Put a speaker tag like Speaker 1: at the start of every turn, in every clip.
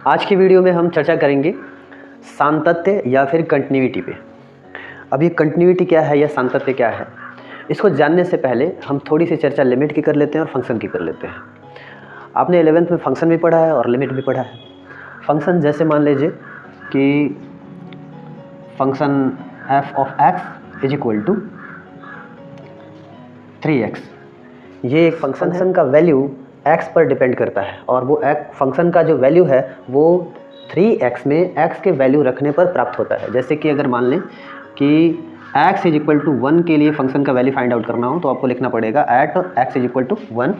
Speaker 1: आज की वीडियो में हम चर्चा करेंगे सातत्य या फिर कंटिन्यूटी पे। अब ये कंटिन्यूटी क्या है या सातत्य क्या है, इसको जानने से पहले हम थोड़ी सी चर्चा लिमिट की कर लेते हैं और फंक्शन की कर लेते हैं। आपने 11th में फंक्शन भी पढ़ा है और लिमिट भी पढ़ा है। फंक्शन जैसे मान लीजिए कि function f of x is equal to 3x। ये एक फंक्शन का वैल्यू x पर डिपेंड करता है और वो फंक्शन का जो वैल्यू है वो 3x में x के वैल्यू रखने पर प्राप्त होता है। जैसे कि अगर मान लें कि x इज इक्वल टू 1 के लिए फंक्शन का वैल्यू फाइंड आउट करना हो तो आपको लिखना पड़ेगा at x is equal to 1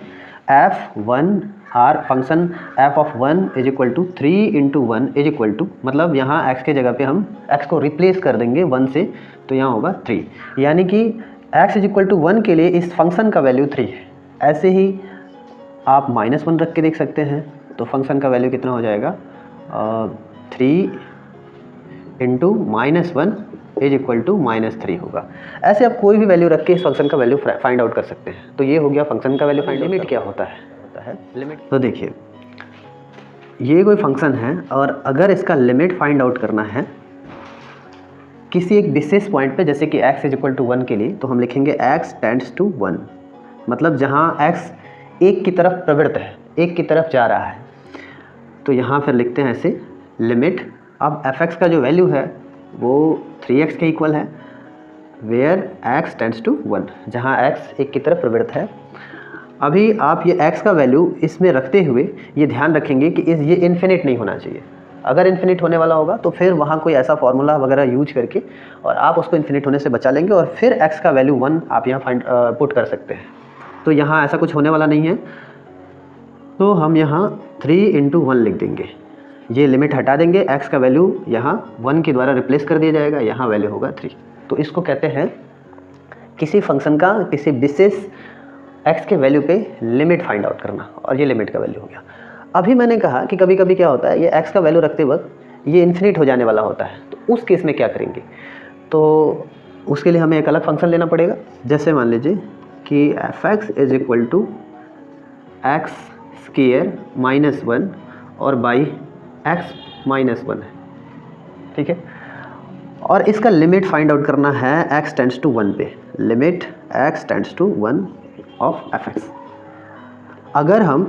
Speaker 1: f1 are function f of 1 is equal to 3 into 1 is equal to, मतलब यहाँ x के जगह पे हम x को रिप्लेस कर देंगे 1 से, तो यहाँ होगा 3। यानी कि x इज इक्वल टू 1 के लिए इस फंक्शन का वैल्यू 3 है। ऐसे ही आप -1 रख के देख सकते हैं तो फंक्शन का वैल्यू कितना हो जाएगा 3 इंटू -1 इज इक्वल टू -3 होगा। ऐसे आप कोई भी वैल्यू रख के इस फंक्शन का वैल्यू फाइंड आउट कर सकते हैं। तो ये हो गया फंक्शन का वैल्यू फाइंड। लिमिट क्या होता है लिमिट, तो देखिए ये कोई फंक्शन है और अगर इसका लिमिट फाइंड आउट करना है किसी एक विशेष पॉइंट पे, जैसे कि x इज इक्वल टू 1 के लिए, तो हम लिखेंगे x टेंड्स टू 1, मतलब जहाँ x एक की तरफ प्रवृत्त है, एक की तरफ जा रहा है, तो यहाँ फिर लिखते हैं ऐसे लिमिट। अब fx का जो वैल्यू है वो 3x के इक्वल है, वेयर x टेंड्स टू 1, जहाँ x एक की तरफ प्रवृत्त है। अभी आप ये x का वैल्यू इसमें रखते हुए ये ध्यान रखेंगे कि ये इन्फिनिट नहीं होना चाहिए। अगर इन्फिनिट होने वाला होगा तो फिर वहाँ कोई ऐसा फार्मूला वगैरह यूज करके और आप उसको इन्फिनिट होने से बचा लेंगे और फिर x का वैल्यू 1 आप यहाँ पुट कर सकते हैं। तो यहाँ ऐसा कुछ होने वाला नहीं है, तो हम यहाँ 3 इंटू 1 लिख देंगे। ये लिमिट हटा देंगे, x का वैल्यू यहाँ 1 के द्वारा रिप्लेस कर दिया जाएगा, यहाँ वैल्यू होगा 3। तो इसको कहते हैं किसी फंक्शन का किसी विशेष x के वैल्यू पे लिमिट फाइंड आउट करना, और ये लिमिट का वैल्यू हो गया। अभी मैंने कहा कि कभी कभी क्या होता है, ये x का वैल्यू रखते वक्त ये इन्फिनिट हो जाने वाला होता है, तो उस केस में क्या करेंगे, तो उसके लिए हमें एक अलग फंक्शन लेना पड़ेगा। जैसे मान लीजिए कि f(x) is equal to x square minus 1 और बाई x माइनस 1 है, ठीक है। और इसका लिमिट फाइंड आउट करना है x टेंड्स टू 1 पे, limit x tends to 1 of f(x). अगर हम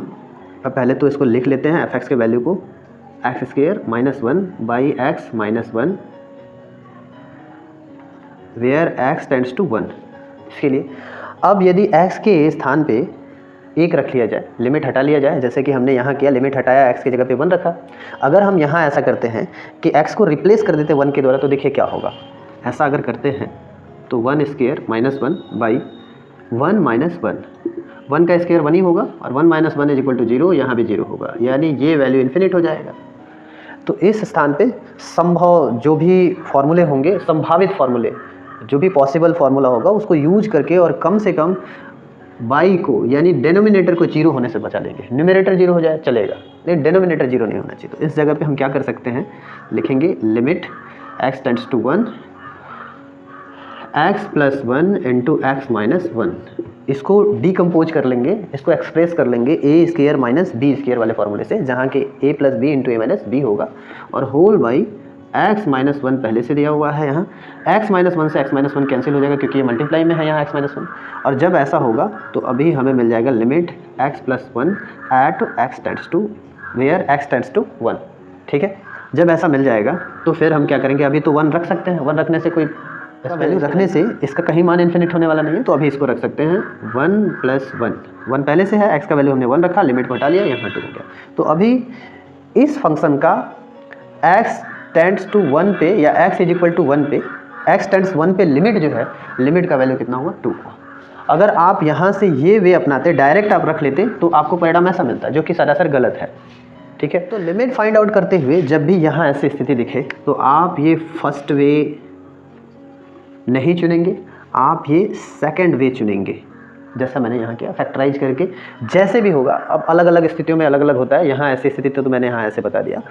Speaker 1: पहले तो इसको लिख लेते हैं f(x) के वैल्यू को, x square minus 1 by x minus 1 where x tends to 1। इसके लिए अब यदि x के स्थान पे 1 रख लिया जाए, लिमिट हटा लिया जाए, जैसे कि हमने यहाँ किया, लिमिट हटाया, x की जगह पे 1 रखा। अगर हम यहाँ ऐसा करते हैं कि x को रिप्लेस कर देते 1 के द्वारा, तो देखिए क्या होगा। ऐसा अगर करते हैं तो 1 स्क्वायर माइनस 1 बाई 1 माइनस 1 का स्क्वायर 1 ही होगा और 1 माइनस 1 इज इक्वल टू 0, यहाँ भी 0 होगा, यानी ये वैल्यू इन्फिनिट हो जाएगा। तो इस स्थान पे संभव जो भी फॉर्मूले होंगे, संभावित फॉर्मूले, जो भी पॉसिबल फार्मूला होगा उसको यूज करके और कम से कम y को यानी डेनोमिनेटर को 0 होने से बचा लेंगे। न्यूमरेटर 0 हो जाए चलेगा, लेकिन डेनोमिनेटर 0 नहीं होना चाहिए। तो इस जगह पे हम क्या कर सकते हैं, लिखेंगे limit x tends to 1 x plus 1 into x minus 1। इसको डीकम्पोज कर लेंगे, इसको एक्सप्रेस कर लेंगे a square minus b square वाले फार्मूले से, जहाँ के a plus B into a minus B होगा, और होल बाई x माइनस 1 पहले से दिया हुआ है। यहाँ x माइनस 1 से x माइनस 1 कैंसिल हो जाएगा क्योंकि ये मल्टीप्लाई में है यहाँ x माइनस 1। और जब ऐसा होगा तो अभी हमें मिल जाएगा limit x plus 1 at x tends to where x tends to 1, ठीक है। जब ऐसा मिल जाएगा तो फिर हम क्या करेंगे, अभी तो 1 रख सकते हैं, 1 रखने से कोई वैल्यू रखने से इसका कहीं मान इन्फिनिट होने वाला नहीं है, तो अभी इसको रख सकते हैं 1 प्लस 1 पहले से है, x का वैल्यू हमने 1 रखा, लिमिट को हटा लिया, यहाँ 2 हो गया। तो अभी इस फंक्शन का x टेंड्स टू 1 पे या x इज इक्वल टू 1 पे, x टेंड्स 1 पे लिमिट जो है, लिमिट का वैल्यू कितना हुआ 2। अगर आप यहाँ से ये वे अपनाते, डायरेक्ट आप रख लेते, तो आपको परिणाम ऐसा मिलता जो कि सरासर गलत है, ठीक है। तो लिमिट फाइंड आउट करते हुए जब भी यहाँ ऐसी स्थिति दिखे तो आप ये फर्स्ट वे नहीं चुनेंगे, आप ये सेकंड वे चुनेंगे, जैसा मैंने यहाँ किया फैक्टराइज करके। जैसे भी होगा, अब अलग अलग स्थितियों में अलग अलग होता है, यहाँ ऐसी स्थिति तो मैंने यहाँ ऐसे बता दिया,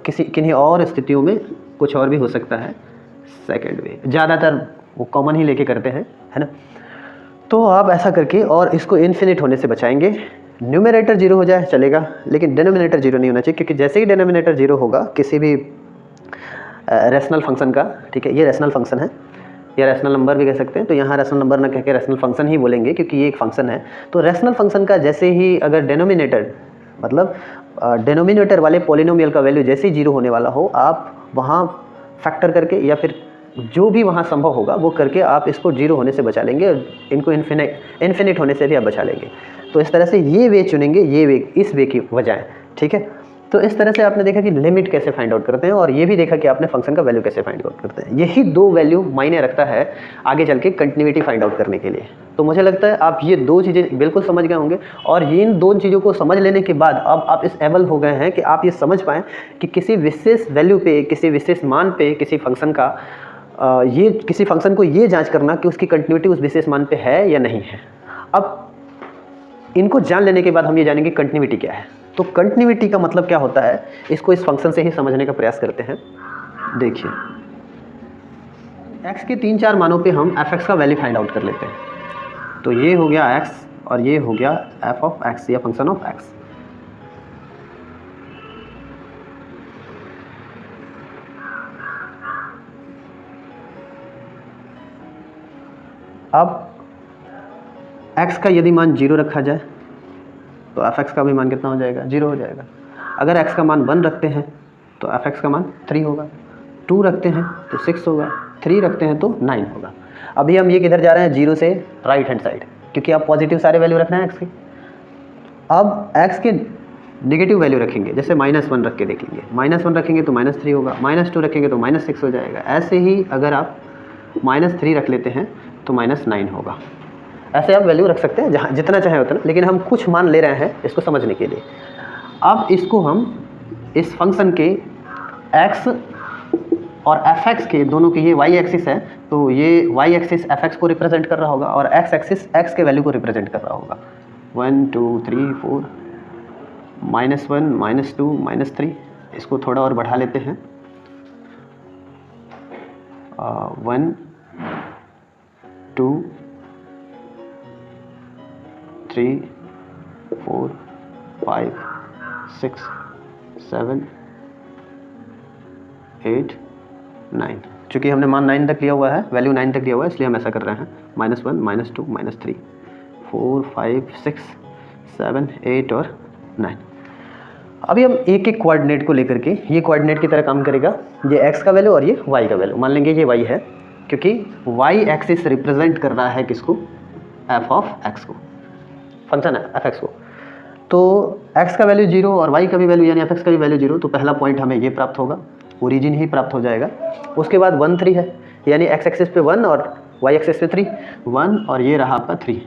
Speaker 1: किन्हीं और स्थितियों में कुछ और भी हो सकता है। सेकंड वे ज़्यादातर वो कॉमन ही लेके करते हैं, है ना। तो आप ऐसा करके और इसको इन्फिनिट होने से बचाएंगे, न्यूमरेटर जीरो हो जाए चलेगा, लेकिन डिनोमिनेटर जीरो नहीं होना चाहिए, क्योंकि जैसे ही डिनोमिनेटर जीरो होगा किसी भी रैशनल फंक्शन का, ठीक है, ये रैशनल फंक्शन है या रैशनल नंबर भी कह सकते हैं, तो यहाँ रैशनल नंबर ना कह के रैशनल फंक्शन ही बोलेंगे क्योंकि ये एक फंक्शन है। तो रैशनल फंक्शन का जैसे ही अगर डिनोमिनेटर मतलब डिनोमिनेटर वाले पॉलिनोमियल का वैल्यू जैसे ही जीरो होने वाला हो, आप वहाँ फैक्टर करके या फिर जो भी वहाँ संभव होगा वो करके आप इसको जीरो होने से बचा लेंगे, इनको इन्फिनिट होने से भी आप बचा लेंगे। तो इस तरह से ये वे चुनेंगे, ये वे इस वे की बजाय, ठीक है। तो इस तरह से आपने देखा कि लिमिट कैसे फाइंड आउट करते हैं, और ये भी देखा कि आपने फंक्शन का वैल्यू कैसे फाइंड आउट करते हैं। यही दो वैल्यू मायने रखता है आगे चल के कंटिन्यूटी फाइंड आउट करने के लिए। तो मुझे लगता है आप ये दो चीज़ें बिल्कुल समझ गए होंगे, और इन दो चीज़ों को समझ लेने के बाद अब आप इस एबल हो गए हैं कि आप ये समझ पाएँ कि किसी विशेष वैल्यू पे, किसी विशेष मान पे किसी फंक्शन का ये किसी फंक्शन को ये जांच करना कि उसकी कंटिन्यूटी उस विशेष मान पे है या नहीं है। अब इनको जान लेने के बाद हम ये जानेंगे कंटिन्यूटी क्या है। तो कंटिन्यूटी का मतलब क्या होता है, इसको इस फंक्शन से ही समझने का प्रयास करते हैं। देखिए, x के 3-4 मानों पे हम fx का वैल्यू फाइंड आउट कर लेते हैं। तो ये हो गया x और ये हो गया f ऑफ x या फंक्शन ऑफ x। अब x का यदि मान 0 रखा जाए तो fx का भी मान कितना हो जाएगा, 0 हो जाएगा। अगर x का मान 1 रखते हैं तो fx का मान 3 होगा, 2 रखते हैं तो 6 होगा, 3 रखते हैं तो 9 होगा। अभी हम ये किधर जा रहे हैं, 0 से राइट हैंड साइड, क्योंकि आप पॉजिटिव सारे वैल्यू रखना है x के। अब x के नेगेटिव वैल्यू रखेंगे, जैसे -1 रख के देख लीजिए, -1 रखेंगे तो -3 होगा, -2 रखेंगे तो -6 हो जाएगा। ऐसे ही अगर आप -3 रख लेते हैं तो -9 होगा। ऐसे आप वैल्यू रख सकते हैं जहाँ जितना चाहे उतना, लेकिन हम कुछ मान ले रहे हैं इसको समझने के लिए। अब इसको हम इस फंक्शन के x और fx के दोनों की, ये y एक्सिस है तो ये y एक्सिस fx को रिप्रेजेंट कर रहा होगा और x एक्सिस x के वैल्यू को रिप्रेजेंट कर रहा होगा। 1 2 3 4 -1 -2 -3, इसको थोड़ा और बढ़ा लेते हैं। 1 2 3 4 5 6 7 8 9। चूँकि हमने मान 9 तक लिया हुआ है, वैल्यू 9 तक लिया हुआ है, इसलिए हम ऐसा कर रहे हैं। -1 -2 -3 4 5 6 7 8 और 9। अभी हम एक एक कोऑर्डिनेट को लेकर के, ये कोऑर्डिनेट की तरह काम करेगा, ये x का वैल्यू और ये y का वैल्यू। मान लेंगे ये y है, क्योंकि y एक्सिस रिप्रेजेंट कर रहा है किसको, f ऑफ x को, फंक्शन है fx को। तो x का वैल्यू 0 और y का भी वैल्यू यानी fx का भी वैल्यू 0, तो पहला पॉइंट हमें ये प्राप्त होगा, ओरिजिन ही प्राप्त हो जाएगा। उसके बाद 1 3 है, यानी x एक्सिस पे 1 और y एक्सिस पे 3, 1 और ये रहा आपका 3,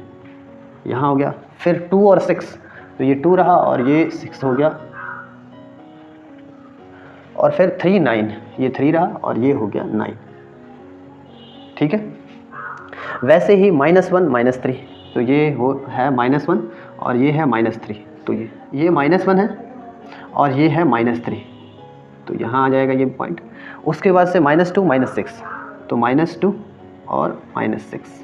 Speaker 1: यहाँ हो गया। फिर 2 और 6, तो ये 2 रहा और ये 6 हो गया। और फिर 3 9, ये 3 रहा और ये हो गया 9, ठीक है। वैसे ही -1 -3, तो ये हो है -1 और ये है -3, तो ये -1 है और ये है -3, तो यहाँ आ जाएगा ये पॉइंट। उसके बाद से -2 -6, तो -2 और -6,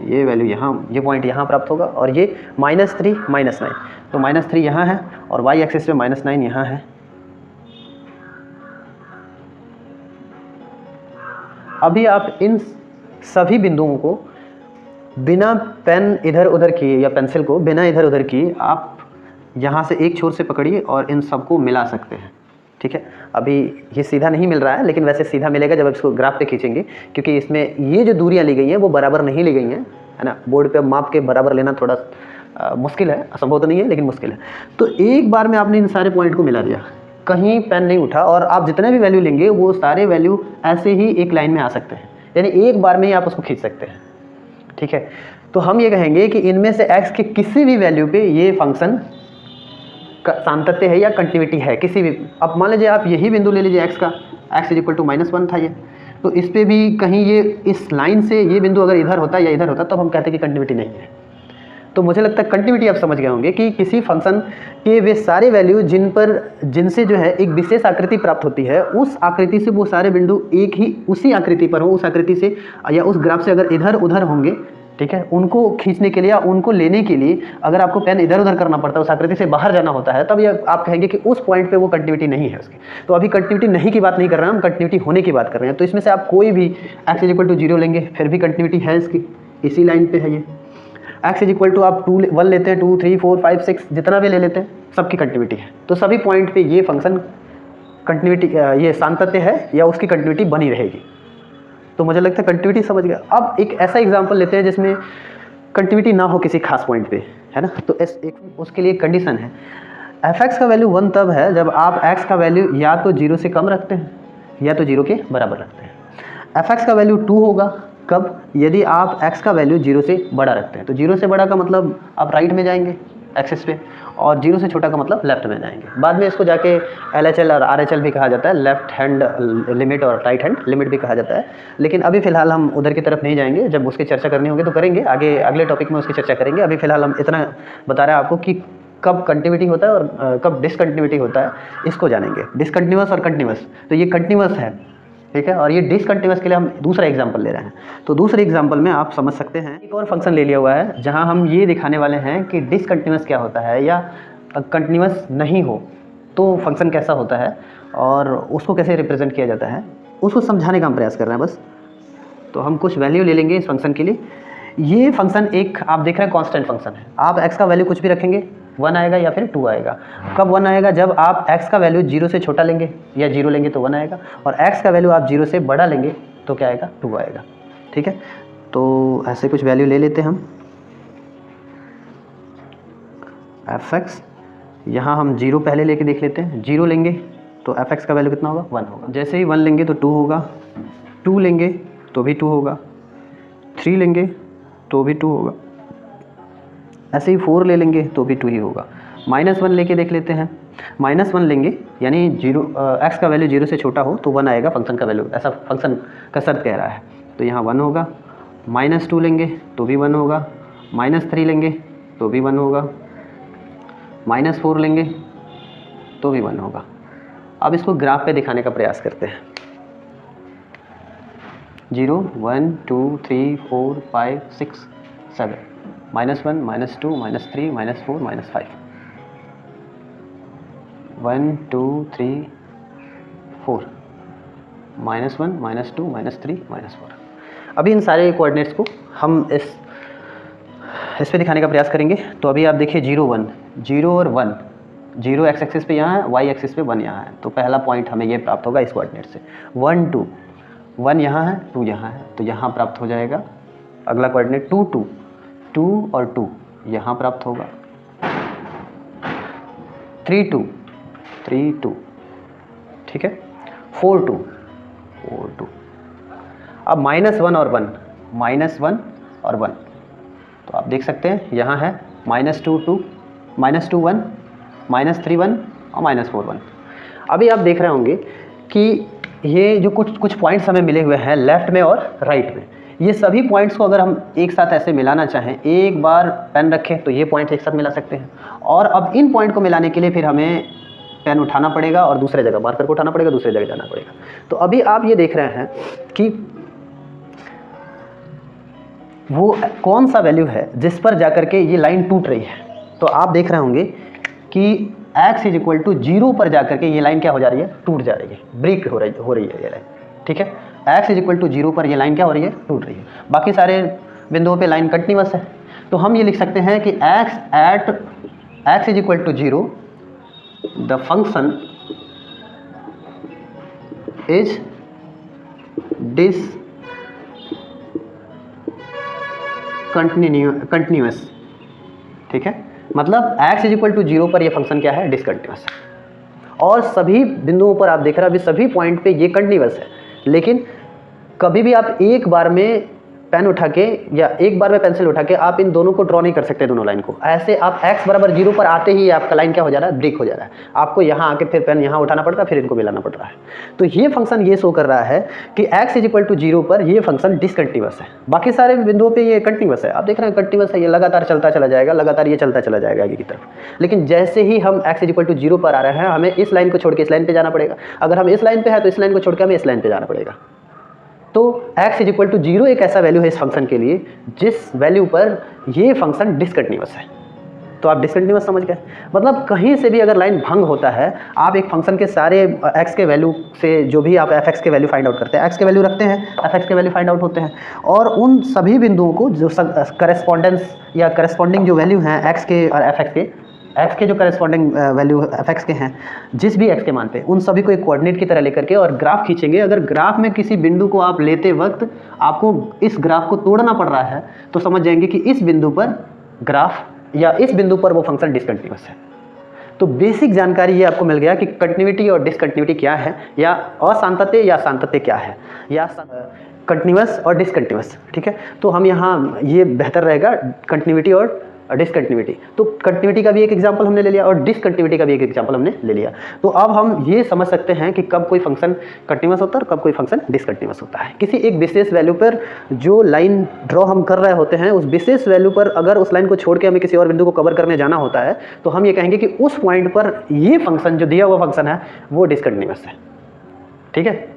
Speaker 1: ये वैल्यू यहाँ, ये पॉइंट यहाँ प्राप्त होगा। और ये -3 -9, तो -3 यहाँ है और y एक्सिस पे -9 यहाँ है। अभी आप इन सभी बिंदुओं को बिना पेन इधर उधर किए या पेंसिल को बिना इधर उधर किए आप यहाँ से एक छोर से पकड़िए और इन सबको मिला सकते हैं, ठीक है। अभी ये सीधा नहीं मिल रहा है, लेकिन वैसे सीधा मिलेगा जब आप इसको ग्राफ पे खींचेंगे, क्योंकि इसमें ये जो दूरियाँ ली गई हैं वो बराबर नहीं ली गई हैं, है ना। बोर्ड पे माप के बराबर लेना थोड़ा मुश्किल है, असंभव तो नहीं है लेकिन मुश्किल है। तो एक बार में आपने इन सारे पॉइंट को मिला दिया, कहीं पेन नहीं उठा, और आप जितने भी वैल्यू लेंगे वो सारे वैल्यू ऐसे ही एक लाइन में आ सकते हैं, यानी एक बार में ही आप उसको खींच सकते हैं, ठीक है। तो हम ये कहेंगे कि इनमें से x के किसी भी वैल्यू पे ये फंक्शन सातत्य है या कंटिन्यूटी है, किसी भी। अब मान लीजिए आप यही बिंदु ले लीजिए x का, x = -1 था ये, तो इस पर भी कहीं ये इस लाइन से ये बिंदु अगर इधर होता या इधर होता, तब हम कहते कि कंटिन्यूटी नहीं है। तो मुझे लगता है कंटिन्यूटी आप समझ गए होंगे कि किसी फंक्शन के वे सारे वैल्यू जिनसे जो है एक विशेष आकृति प्राप्त होती है, उस आकृति से वो सारे बिंदु एक ही उसी आकृति पर हो, उस आकृति से या उस ग्राफ से अगर इधर उधर होंगे ठीक है, उनको खींचने के लिए या उनको लेने के लिए अगर आपको पेन इधर उधर करना पड़ता है, उस आकृति से बाहर जाना होता है, तब ये आप कहेंगे कि उस पॉइंट पे वो कंटिन्यूटी नहीं है उसकी। तो अभी कंटिन्यूटी नहीं की बात नहीं कर रहे हैं हम, कंटिन्यूटी होने की बात कर रहे हैं। तो इसमें से आप कोई भी x = 0 लेंगे, फिर भी कंटिन्यूटी है इसकी, इसी लाइन पे है ये। x = आप 1 लेते हैं, 2 3 4 5 6 जितना भी ले लेते हैं, सबकी कंटिन्यूटी है। तो सभी पॉइंट पे ये फंक्शन कंटिन्यूटी, ये सातत्य है या उसकी कंटिन्यूटी बनी रहेगी। तो मुझे लगता है कंटिन्यूटी समझ गया। अब एक ऐसा एग्जांपल लेते हैं जिसमें कंटिन्यूटी ना हो किसी खास पॉइंट पे, है ना। तो उसके लिए कंडीशन है, f(x) का वैल्यू 1 तब है जब आप x का वैल्यू या तो 0 से कम रखते हैं या तो 0 के बराबर रखते हैं। f(x) का वैल्यू 2 होगा कब, यदि आप x का वैल्यू 0 से बड़ा रखते हैं। तो 0 से बड़ा का मतलब आप राइट में जाएंगे एक्सिस पे, और 0 से छोटा का मतलब लेफ्ट में जाएंगे। बाद में इसको जाके LHL और RHL भी कहा जाता है, लेफ्ट हैंड लिमिट और राइट हैंड लिमिट भी कहा जाता है। लेकिन अभी फ़िलहाल हम उधर की तरफ नहीं जाएंगे, जब उसकी चर्चा करनी होगी तो करेंगे, आगे अगले टॉपिक में उसकी चर्चा करेंगे। अभी फ़िलहाल हम इतना बता रहे हैं आपको कि कब कंटिन्यूटी होता है और कब डिसकंटिन्यूटी होता है, इसको जानेंगे। डिसकंटिन्यूअस और कंटिन्यूअस, तो ये कंटिन्यूअस है, ठीक है, और ये डिसकंटिन्यूअस के लिए हम दूसरा एग्जांपल ले रहे हैं। तो दूसरे एग्जांपल में आप समझ सकते हैं, एक और फंक्शन ले लिया हुआ है जहां हम ये दिखाने वाले हैं कि डिसकंटिन्यूअस क्या होता है, या कंटिन्यूअस नहीं हो तो फंक्शन कैसा होता है और उसको कैसे रिप्रेजेंट किया जाता है, उसको समझाने का हम प्रयास कर रहे हैं बस। तो हम कुछ वैल्यू ले लेंगे इस फंक्शन के लिए। ये फंक्शन एक आप देख रहे हैं कांस्टेंट फंक्शन है। आप x का वैल्यू कुछ भी रखेंगे, 1 आएगा या फिर 2 आएगा। कब 1 आएगा, जब आप x का वैल्यू 0 से छोटा लेंगे या 0 लेंगे तो 1 आएगा, और x का वैल्यू आप 0 से बड़ा लेंगे तो क्या आएगा, 2 आएगा। ठीक है, तो ऐसे कुछ वैल्यू ले लेते हैं हम। f(x), यहाँ हम 0 पहले लेके देख लेते हैं। 0 लेंगे तो f(x) का वैल्यू कितना होगा, 1 होगा। जैसे ही 1 लेंगे तो 2 होगा, 2 लेंगे तो भी 2 होगा, 3 लेंगे तो भी 2 होगा, ऐसे ही 4 ले लेंगे तो भी 2 ही होगा। -1 लेके देख लेते हैं। -1 लेंगे यानी 0 x का वैल्यू 0 से छोटा हो तो 1 आएगा फंक्शन का वैल्यू, ऐसा फंक्शन का शर्त कह रहा है। तो यहाँ 1 होगा। -2 लेंगे तो भी 1 होगा, -3 लेंगे तो भी 1 होगा, -4 लेंगे तो भी 1 होगा। अब इसको ग्राफ पे दिखाने का प्रयास करते हैं। 0 1 2 3 4 5 6 7, -1 -2 -3 -4 -5, 1 2 3 4, -1 -2 -3 -4। अभी इन सारे कोऑर्डिनेट्स को हम इस पे दिखाने का प्रयास करेंगे। तो अभी आप देखिए 0 1, 0 और 1, 0 x एक्सिस पे यहाँ है, y एक्सिस पे 1 यहाँ है। तो पहला पॉइंट हमें ये प्राप्त होगा इस कोऑर्डिनेट से। 1 2, 1 यहाँ है, 2 यहाँ है, तो यहाँ प्राप्त हो जाएगा। अगला कोऑर्डिनेट 2 2, 2 और 2 यहाँ प्राप्त होगा। 3 2, 3 2, ठीक है। 4 2, 4 2। अब -1 और 1, -1 और 1, तो आप देख सकते हैं यहाँ है -2 2, -2 1, -3 1 और -4 1। अभी आप देख रहे होंगे कि ये जो कुछ पॉइंट्स हमें मिले हुए हैं लेफ्ट में और राइट में, ये सभी पॉइंट्स को अगर हम एक साथ ऐसे मिलाना चाहें, एक बार पेन रखें तो ये पॉइंट्स एक साथ मिला सकते हैं। और अब इन पॉइंट को मिलाने के लिए फिर हमें पेन उठाना पड़ेगा और दूसरे जगह मार्कर को उठाना पड़ेगा, दूसरे जगह जाना पड़ेगा। तो अभी आप ये देख रहे हैं कि वो कौन सा वैल्यू है जिस पर जाकर के ये लाइन टूट रही है। तो आप देख रहे होंगे कि x = 0 पर जाकर के ये लाइन क्या हो जा रही है, टूट जा रही है, ब्रेक हो रही है ये लाइन। ठीक है, x = 0 पर ये लाइन क्या हो रही है, टूट रही है। बाकी सारे बिंदुओं पे लाइन कंटिन्यूअस है। तो हम ये लिख सकते हैं कि x = 0 the function is continuous. ठीक है, मतलब x = 0 पर ये फंक्शन क्या है, डिसकंटिन्यूअस है। और सभी बिंदुओं पर आप देख रहे हैं, अभी सभी पॉइंट पे ये कंटिन्यूअस है। लेकिन कभी भी आप एक बार में पेन उठा के या एक बार में पेंसिल उठा के आप इन दोनों को ड्रॉ नहीं कर सकते, दोनों लाइन को। ऐसे आप x = 0 पर आते ही आपका लाइन क्या हो जा रहा है, ब्रेक हो जा रहा है। आपको यहाँ आके फिर पेन यहाँ उठाना पड़ता है, फिर इनको मिलाना पड़ रहा है। तो ये फंक्शन ये शो कर रहा है कि x = 0 पर ये फंक्शन डिसकंटिन्यूअस है। बाकी सारे बिंदुओं पे ये कंटिन्यूअस है। आप देख रहे हैं कंटिन्यूअस है, ये लगातार चलता चला जाएगा, लगातार ये चलता चला जाएगा आगे की तरफ। लेकिन जैसे ही हम x = 0 पर आ रहे हैं, हमें इस लाइन को छोड़ के इस लाइन पर जाना पड़ेगा। अगर हम इस लाइन पर है तो इस लाइन को छोड़ के हमें इस लाइन पर जाना पड़ेगा। तो x इज इक्वल टू 0 एक ऐसा वैल्यू है इस फंक्शन के लिए जिस वैल्यू पर ये फंक्शन डिसकंटिन्यूअस है। तो आप डिसकंटिन्यूअस समझ गए, मतलब कहीं से भी अगर लाइन भंग होता है, आप एक फंक्शन के सारे x के वैल्यू से जो भी आप fx के वैल्यू फाइंड आउट करते हैं, x के वैल्यू रखते हैं, fx के वैल्यू फाइंड आउट होते हैं, और उन सभी बिंदुओं को जो करेस्पॉन्डेंस या करेस्पॉन्डिंग जो वैल्यू हैं x के और x के जो करेस्पॉन्डिंग वैल्यू fx के हैं, जिस भी x के मान पे, उन सभी को एक कोऑर्डिनेट की तरह लेकर के और ग्राफ खींचेंगे। अगर ग्राफ में किसी बिंदु को आप लेते वक्त आपको इस ग्राफ को तोड़ना पड़ रहा है तो समझ जाएंगे कि इस बिंदु पर ग्राफ या इस बिंदु पर वो फंक्शन डिसकंटिन्यूअस है। तो बेसिक जानकारी ये आपको मिल गया कि कंटिन्यूटी और डिसकंटिन्यूटी क्या है, या असांतत्य या सातत्य क्या है, या कंटिन्यूअस और डिसकंटिन्यूअस। ठीक है, तो हम यहाँ ये बेहतर रहेगा कंटिन्यूटी और डिसकंटिन्यूटी। तो कंटिन्यूटी का भी एक एग्जांपल हमने ले लिया और डिसकंटिन्यूटी का भी एक एग्जांपल हमने ले लिया। तो अब हम ये समझ सकते हैं कि कब कोई फंक्शन कंटिन्यूअस होता है और कब कोई फंक्शन डिसकंटिन्यूअस होता है। किसी एक विशेष वैल्यू पर जो लाइन ड्रॉ हम कर रहे होते हैं, उस विशेष वैल्यू पर अगर उस लाइन को छोड़ के हमें किसी और बिंदु को कवर करने जाना होता है तो हम ये कहेंगे कि उस पॉइंट पर ये फंक्शन जो दिया हुआ फंक्शन है वो डिसकंटिन्यूअस है। ठीक है,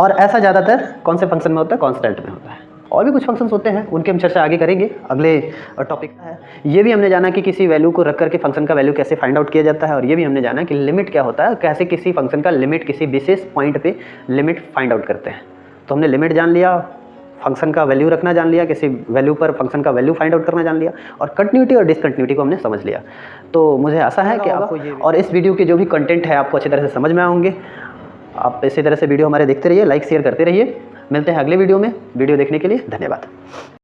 Speaker 1: और ऐसा ज़्यादातर कौन से फंक्शन में होता है? कांस्टेंट में होता है। और भी कुछ फंक्शंस होते हैं, उनकी हम चर्चा आगे करेंगे अगले टॉपिक है। ये भी हमने जाना कि किसी वैल्यू को रख करके फंक्शन का वैल्यू कैसे फाइंड आउट किया जाता है, और ये भी हमने जाना कि लिमिट क्या होता है, कैसे किसी फंक्शन का लिमिट किसी विशेष पॉइंट पे लिमिट फाइंड आउट करते हैं। तो हमने लिमिट जान लिया, फंक्शन का वैल्यू रखना जान लिया, किसी वैल्यू पर फंक्शन का वैल्यू फाइंड आउट करना जान लिया, और कंटिन्यूटी और डिसकंटिन्यूटी को हमने समझ लिया। तो मुझे आशा है कि आपको ये और इस वीडियो के जो भी कंटेंट है आपको अच्छी तरह से समझ में आएंगे। आप इसी तरह से वीडियो हमारे देखते रहिए, लाइक शेयर करते रहिए। मिलते हैं अगले वीडियो में। वीडियो देखने के लिए धन्यवाद।